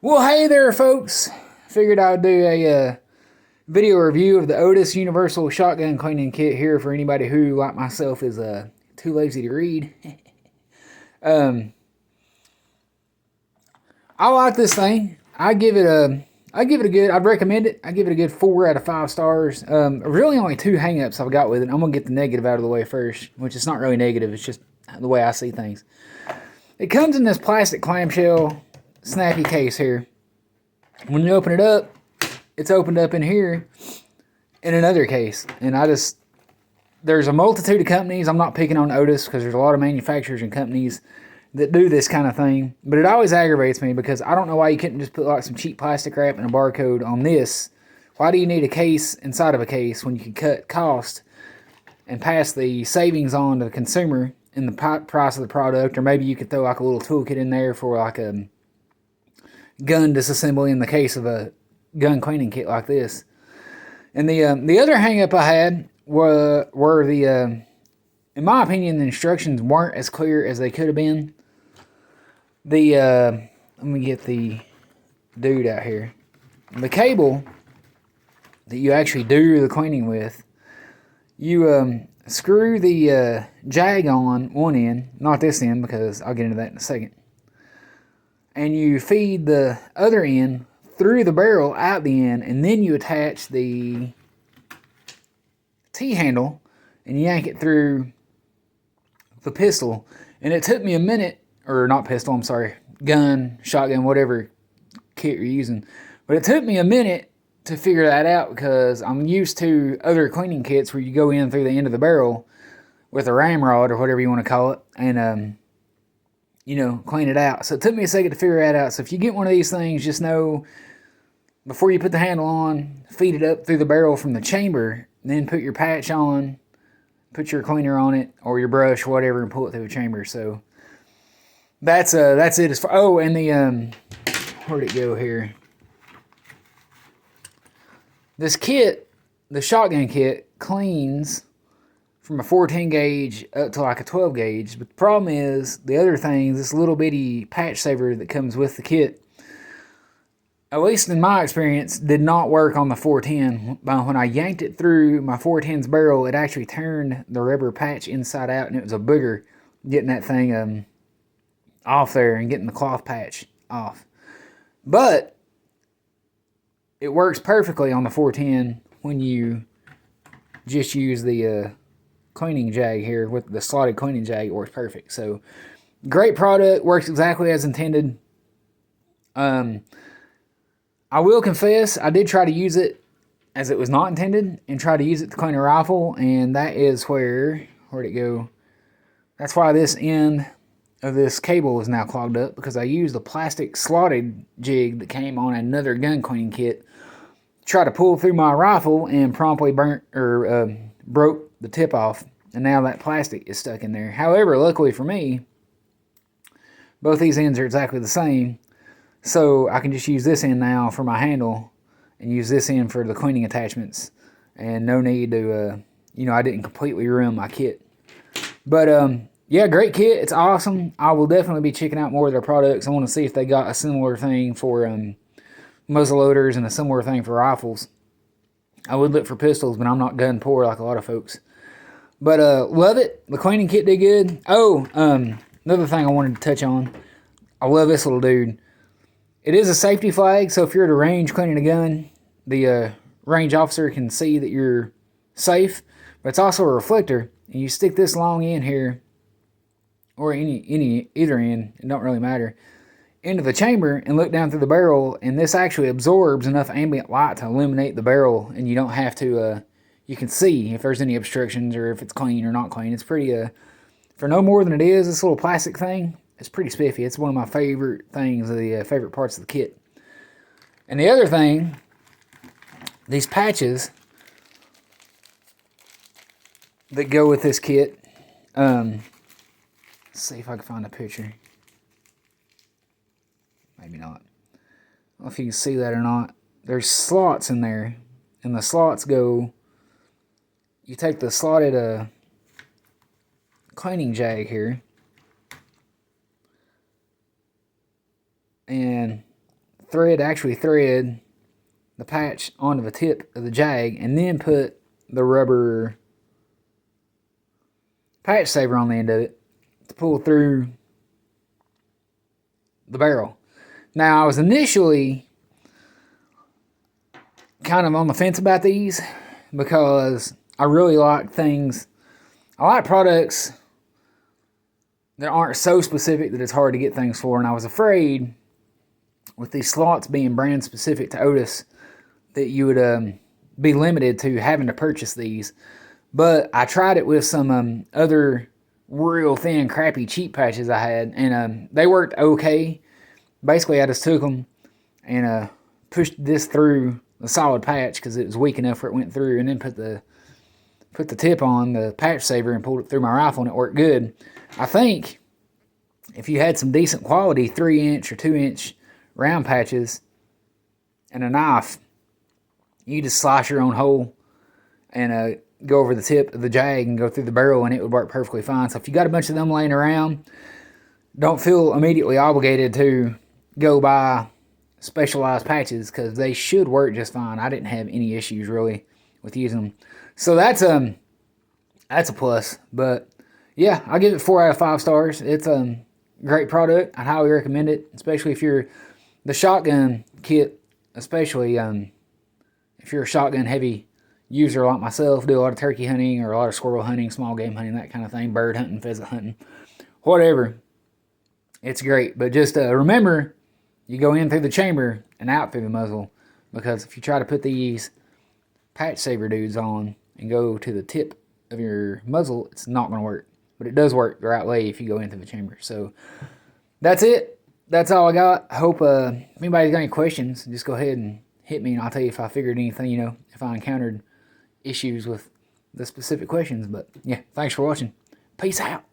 Well, hey there, folks. Figured I'd do a video review of the Otis Universal Shotgun Cleaning Kit here for anybody who, like myself, is too lazy to read. um, I like this thing. I give it a good. I'd recommend it. I give it a good 4 out of 5 stars. Really, only 2 hangups I've got with it. I'm gonna get the negative out of the way first, which is not really negative. It's just the way I see things. It comes in this plastic clamshell snappy case here. When you open it up, it's opened up in here in another case. And there's a multitude of companies. I'm not picking on Otis because there's a lot of manufacturers and companies that do this kind of thing. But it always aggravates me because I don't know why you couldn't just put like some cheap plastic wrap and a barcode on this. Why do you need a case inside of a case when you can cut cost and pass the savings on to the consumer in the price of the product? Or maybe you could throw like a little toolkit in there for like a gun disassembly in the case of a gun cleaning kit like this. And the other hang up I had were in my opinion, the instructions weren't as clear as they could have been. Let me get the dude out here. The cable that you actually do the cleaning with, you screw the jag on one end, not this end because I'll get into that in a second. And you feed the other end through the barrel out the end, and then you attach the T-handle and yank it through the pistol. And it took me a minute, or not pistol, I'm sorry, gun, shotgun, whatever kit you're using. But it took me a minute to figure that out because I'm used to other cleaning kits where you go in through the end of the barrel with a ramrod or whatever you want to call it, and clean it out. So it took me a second to figure that out. So if you get one of these things, just know before you put the handle on, feed it up through the barrel from the chamber, then put your patch on, put your cleaner on it or your brush, whatever, and pull it through the chamber. So that's it. As far and the where'd it go here? This kit, the shotgun kit, cleans from a 14 gauge up to like a 12 gauge. But the problem is the other things, this little bitty patch saver that comes with the kit, at least in my experience, did not work on the 410. When I yanked it through my 410's barrel, it actually turned the rubber patch inside out, and it was a booger getting that thing off there and getting the cloth patch off. But it works perfectly on the 410 when you just use the cleaning jag here with the slotted cleaning jag. It works perfect. So great product, works exactly as intended. I will confess, I did try to use it as it was not intended and try to use it to clean a rifle, and that is where'd it go? That's why this end of this cable is now clogged up, because I used a plastic slotted jig that came on another gun cleaning kit to try to pull through my rifle and promptly burnt or broke the tip off, and now that plastic is stuck in there. However, luckily for me, both these ends are exactly the same. So I can just use this end now for my handle and use this end for the cleaning attachments. And no need to, I didn't completely ruin my kit. But, yeah, great kit. It's awesome. I will definitely be checking out more of their products. I want to see if they got a similar thing for muzzle loaders and a similar thing for rifles. I would look for pistols, but I'm not gun poor like a lot of folks. But, love it. The cleaning kit did good. Oh, another thing I wanted to touch on. I love this little dude. It is a safety flag, so if you're at a range cleaning a gun, the range officer can see that you're safe, but it's also a reflector, and you stick this long end here, or either end, it don't really matter, into the chamber and look down through the barrel, and this actually absorbs enough ambient light to illuminate the barrel, and you don't have to, you can see if there's any obstructions or if it's clean or not clean. It's pretty, for no more than it is, this little plastic thing, it's pretty spiffy. It's one of my favorite things, the favorite parts of the kit. And the other thing, these patches that go with this kit, let's see if I can find a picture. Maybe not. I don't know if you can see that or not. There's slots in there, and the slots go, you take the slotted cleaning jag here, and thread to actually thread the patch onto the tip of the jag, and then put the rubber patch saver on the end of it to pull through the barrel. Now, I was initially kind of on the fence about these because I really like things. I like products that aren't so specific that it's hard to get things for, and I was afraid with these slots being brand specific to Otis that you would be limited to having to purchase these. But I tried it with some other real thin, crappy, cheap patches I had, and they worked okay. Basically, I just took them and pushed this through the solid patch because it was weak enough where it went through, and then put the tip on the patch saver and pulled it through my rifle, and it worked good. I think if you had some decent quality 3-inch or 2-inch round patches and a knife, you just slice your own hole and go over the tip of the jag and go through the barrel, and it would work perfectly fine. So if you got a bunch of them laying around, don't feel immediately obligated to go buy specialized patches because they should work just fine. I didn't have any issues really with using them. So that's a plus. But yeah, I'll give it 4 out of 5 stars. It's a great product. I'd highly recommend it, especially if you're the shotgun kit, especially if you're a shotgun heavy user like myself, do a lot of turkey hunting or a lot of squirrel hunting, small game hunting, that kind of thing, bird hunting, pheasant hunting, whatever. It's great. But just remember, you go in through the chamber and out through the muzzle, because if you try to put these patch saver dudes on and go to the tip of your muzzle, it's not going to work. But it does work the right way if you go into the chamber. So that's it. That's all I got. I hope if anybody's got any questions, just go ahead and hit me, and I'll tell you if I figured anything, if I encountered issues with the specific questions. But yeah, thanks for watching. Peace out.